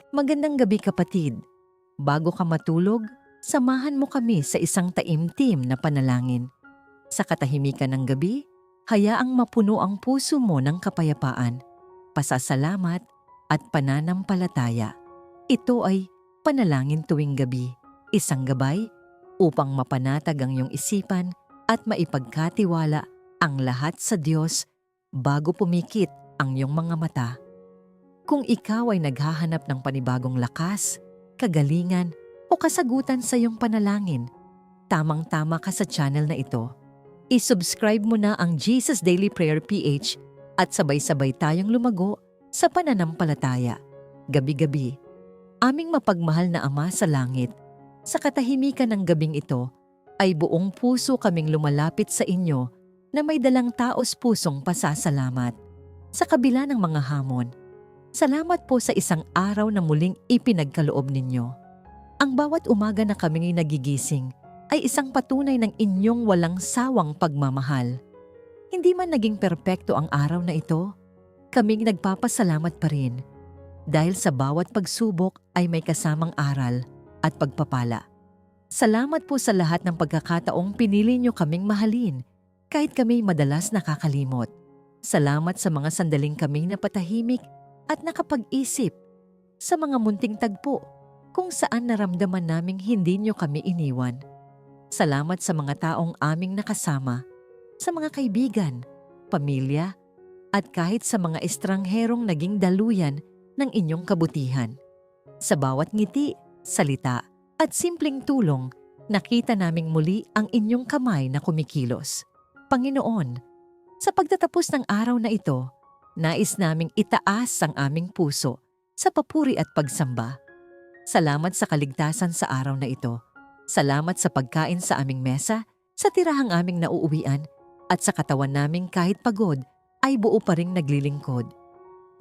Magandang gabi kapatid. Bago ka matulog, samahan mo kami sa isang taimtim na panalangin. Sa katahimikan ng gabi, hayaang mapuno ang puso mo ng kapayapaan, pasasalamat at pananampalataya. Ito ay panalangin tuwing gabi, isang gabay upang mapanatag ang iyong isipan at maipagkatiwala ang lahat sa Diyos bago pumikit ang iyong mga mata. Kung ikaw ay naghahanap ng panibagong lakas, kagalingan o kasagutan sa iyong panalangin, tamang-tama ka sa channel na ito. I-subscribe mo na ang Jesus Daily Prayer PH at sabay-sabay tayong lumago sa pananampalataya. Gabi-gabi, aming mapagmahal na Ama sa langit, sa katahimikan ng gabing ito ay buong puso kaming lumalapit sa inyo na may dalang taos pusong pasasalamat. Sa kabila ng mga hamon, salamat po sa isang araw na muling ipinagkaloob ninyo. Ang bawat umaga na kaming nagigising ay isang patunay ng inyong walang sawang pagmamahal. Hindi man naging perpekto ang araw na ito, kaming nagpapasalamat pa rin dahil sa bawat pagsubok ay may kasamang aral at pagpapala. Salamat po sa lahat ng pagkakataong pinili nyo kaming mahalin kahit kami madalas nakakalimot. Salamat sa mga sandaling kaming napatahimik at nakapag-isip sa mga munting tagpo kung saan naramdaman naming hindi nyo kami iniwan. Salamat sa mga taong aming nakasama, sa mga kaibigan, pamilya, at kahit sa mga estrangherong naging daluyan ng inyong kabutihan. Sa bawat ngiti, salita, at simpleng tulong, nakita naming muli ang inyong kamay na kumikilos. Panginoon, sa pagtatapos ng araw na ito, nais naming itaas ang aming puso sa papuri at pagsamba. Salamat sa kaligtasan sa araw na ito. Salamat sa pagkain sa aming mesa, sa tirahang aming nauuwian, at sa katawan naming kahit pagod ay buo pa ring naglilingkod.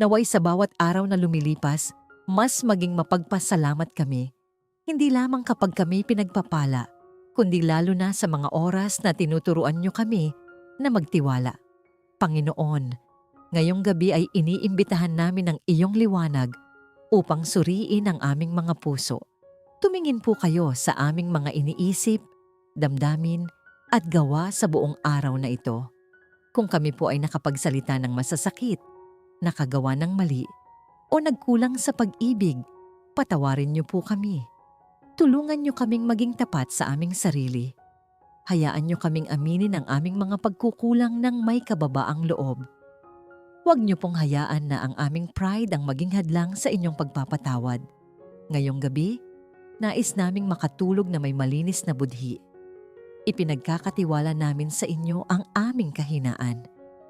Naway sa bawat araw na lumilipas, mas maging mapagpasalamat kami. Hindi lamang kapag kami pinagpapala, kundi lalo na sa mga oras na tinuturuan nyo kami na magtiwala. Panginoon, ngayong gabi ay iniimbitahan namin ang iyong liwanag upang suriin ang aming mga puso. Tumingin po kayo sa aming mga iniisip, damdamin at gawa sa buong araw na ito. Kung kami po ay nakapagsalita ng masasakit, nakagawa ng mali, o nagkulang sa pag-ibig, patawarin niyo po kami. Tulungan niyo kaming maging tapat sa aming sarili. Hayaan niyo kaming aminin ang aming mga pagkukulang ng may kababaang loob. Huwag niyo pong hayaan na ang aming pride ang maging hadlang sa inyong pagpapatawad. Ngayong gabi, nais naming makatulog na may malinis na budhi. Ipinagkakatiwala namin sa inyo ang aming kahinaan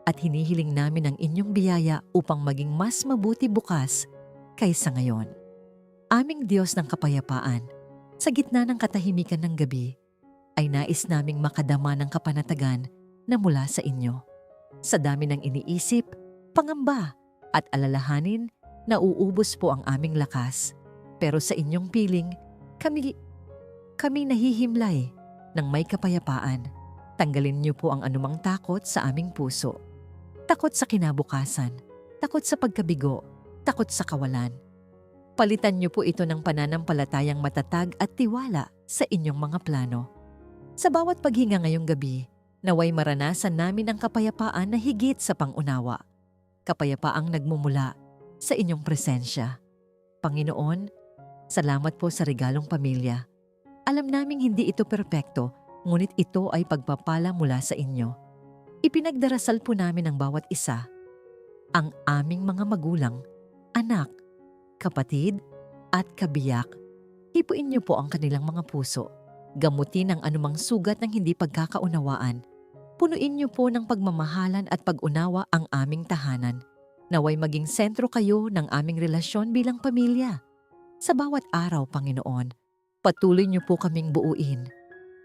at hinihiling namin ang inyong biyaya upang maging mas mabuti bukas kaysa ngayon. Aming Diyos ng kapayapaan, sa gitna ng katahimikan ng gabi, ay nais naming makadama ng kapanatagan na mula sa inyo. Sa dami ng iniisip, pangamba at alalahanin, nauubos po ang aming lakas. Pero sa inyong piling, kami nahihimlay ng may kapayapaan. Tanggalin niyo po ang anumang takot sa aming puso. Takot sa kinabukasan, takot sa pagkabigo, takot sa kawalan. Palitan niyo po ito ng pananampalatayang matatag at tiwala sa inyong mga plano. Sa bawat paghinga ngayong gabi, naway maranasan namin ang kapayapaan na higit sa pangunawa. Kapayapaang nagmumula sa inyong presensya. Panginoon, salamat po sa regalong pamilya. Alam naming hindi ito perpekto, ngunit ito ay pagpapala mula sa inyo. Ipinagdarasal po namin ang bawat isa, ang aming mga magulang, anak, kapatid, at kabiyak. Hipuin niyo po ang kanilang mga puso. Gamutin ang anumang sugat ng hindi pagkakaunawaan. Punuin niyo po ng pagmamahalan at pag-unawa ang aming tahanan. Naway maging sentro kayo ng aming relasyon bilang pamilya. Sa bawat araw, Panginoon, patuloy niyo po kaming buuin.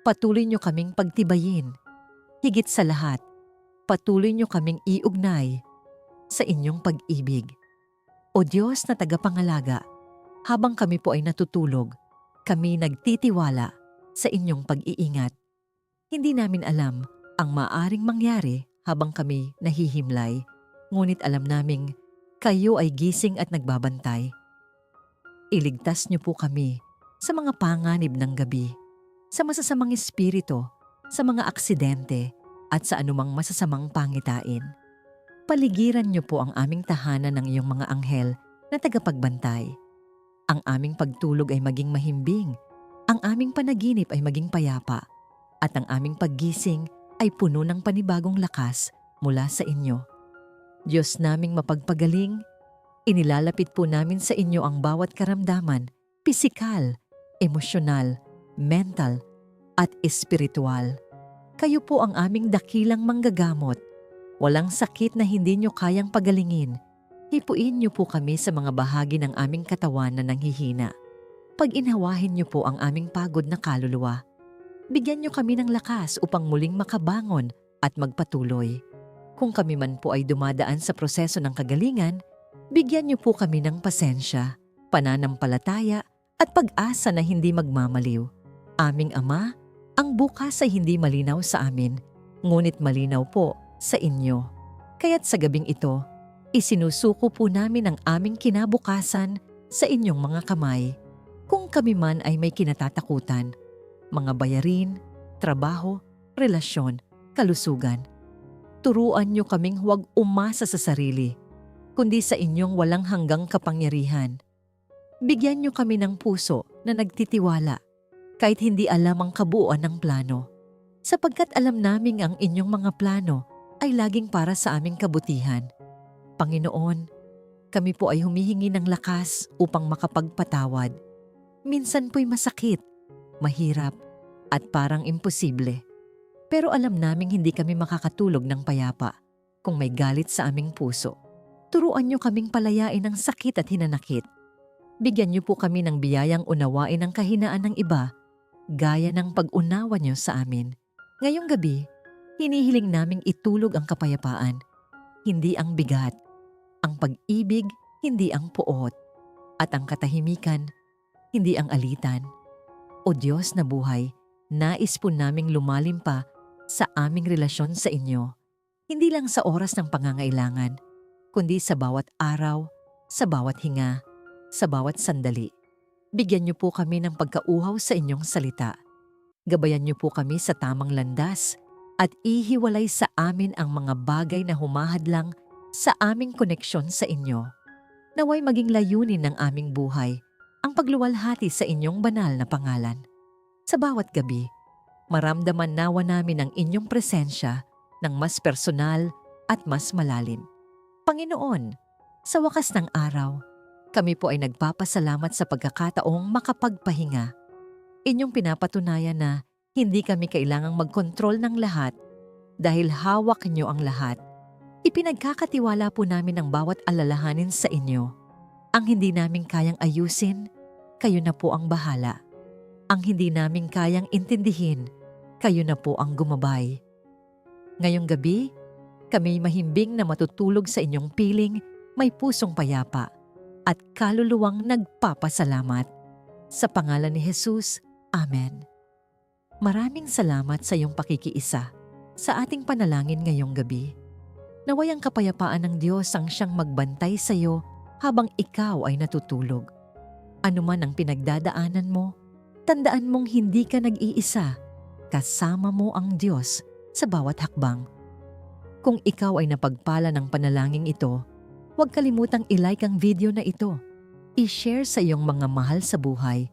Patuloy niyo kaming pagtibayin. Higit sa lahat, patuloy niyo kaming iugnay sa inyong pag-ibig. O Diyos na tagapangalaga, habang kami po ay natutulog, kami nagtitiwala sa inyong pag-iingat. Hindi namin alam ang maaaring mangyari habang kami nahihimlay, ngunit alam naming kayo ay gising at nagbabantay. Iligtas niyo po kami sa mga panganib ng gabi, sa masasamang espiritu, sa mga aksidente, at sa anumang masasamang pangitain. Paligiran niyo po ang aming tahanan ng iyong mga anghel na tagapagbantay. Ang aming pagtulog ay maging mahimbing, ang aming panaginip ay maging payapa, at ang aming paggising ay puno ng panibagong lakas mula sa inyo. Diyos naming mapagpagaling, inilalapit po namin sa inyo ang bawat karamdaman, pisikal, emosyonal, mental, at espiritual. Kayo po ang aming dakilang manggagamot. Walang sakit na hindi nyo kayang pagalingin. Hipuin niyo po kami sa mga bahagi ng aming katawan na nanghihina. Pag-inhawahin niyo po ang aming pagod na kaluluwa. Bigyan niyo kami ng lakas upang muling makabangon at magpatuloy. Kung kami man po ay dumadaan sa proseso ng kagalingan, bigyan niyo po kami ng pasensya, pananampalataya at pag-asa na hindi magmamaliw. Aming Ama, ang bukas ay hindi malinaw sa amin, ngunit malinaw po sa inyo. Kaya't sa gabing ito, isinusuko po namin ang aming kinabukasan sa inyong mga kamay. Kung kami man ay may kinatatakutan, mga bayarin, trabaho, relasyon, kalusugan, turuan niyo kaming huwag umasa sa sarili, kundi sa inyong walang hanggang kapangyarihan. Bigyan niyo kami ng puso na nagtitiwala, kahit hindi alam ang kabuuan ng plano, sapagkat alam naming ang inyong mga plano ay laging para sa aming kabutihan. Panginoon, kami po ay humihingi ng lakas upang makapagpatawad. Minsan po'y masakit, mahirap, at parang imposible. Pero alam naming hindi kami makakatulog ng payapa kung may galit sa aming puso. Turuan niyo kaming palayain ang sakit at hinanakit. Bigyan niyo po kami ng biyayang unawain ang kahinaan ng iba, gaya ng pag-unawa niyo sa amin. Ngayong gabi, hinihiling naming itulog ang kapayapaan, hindi ang bigat, ang pag-ibig, hindi ang puot, at ang katahimikan, hindi ang alitan. O Diyos na buhay, nais po naming lumalim pa sa aming relasyon sa inyo, hindi lang sa oras ng pangangailangan, kundi sa bawat araw, sa bawat hinga, sa bawat sandali. Bigyan niyo po kami ng pagkauhaw sa inyong salita. Gabayan niyo po kami sa tamang landas at ihiwalay sa amin ang mga bagay na humahadlang sa aming koneksyon sa inyo. Naway maging layunin ng aming buhay ang pagluwalhati sa inyong banal na pangalan. Sa bawat gabi, maramdaman nawa namin ang inyong presensya ng mas personal at mas malalim. Panginoon, sa wakas ng araw, kami po ay nagpapasalamat sa pagkakataong makapagpahinga. Inyong pinapatunayan na hindi kami kailangang magkontrol ng lahat dahil hawak niyo ang lahat. Ipinagkakatiwala po namin ang bawat alalahanin sa inyo. Ang hindi namin kayang ayusin, kayo na po ang bahala. Ang hindi namin kayang intindihin, kayo na po ang gumabay. Ngayong gabi, kami mahimbing na matutulog sa inyong piling, may pusong payapa at kaluluwang nagpapasalamat. Sa pangalan ni Jesus, Amen. Maraming salamat sa iyong pakikiisa sa ating panalangin ngayong gabi. Naway ang kapayapaan ng Diyos ang siyang magbantay sa iyo habang ikaw ay natutulog. Ano man ang pinagdadaanan mo, tandaan mong hindi ka nag-iisa. Kasama mo ang Diyos sa bawat hakbang. Kung ikaw ay napagpala ng panalangin ito, huwag kalimutang i-like ang video na ito, i-share sa iyong mga mahal sa buhay,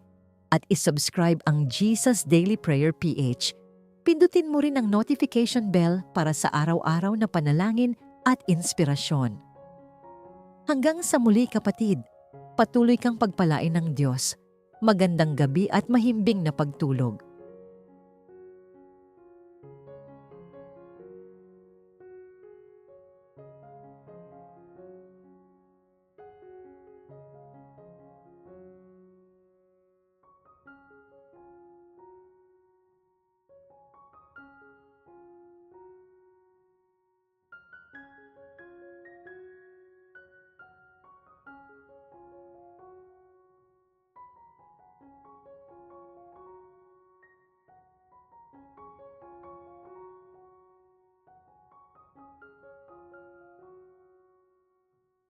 at isubscribe ang Jesus Daily Prayer PH. Pindutin mo rin ang notification bell para sa araw-araw na panalangin at inspirasyon. Hanggang sa muli kapatid, patuloy kang pagpalain ng Diyos. Magandang gabi at mahimbing na pagtulog.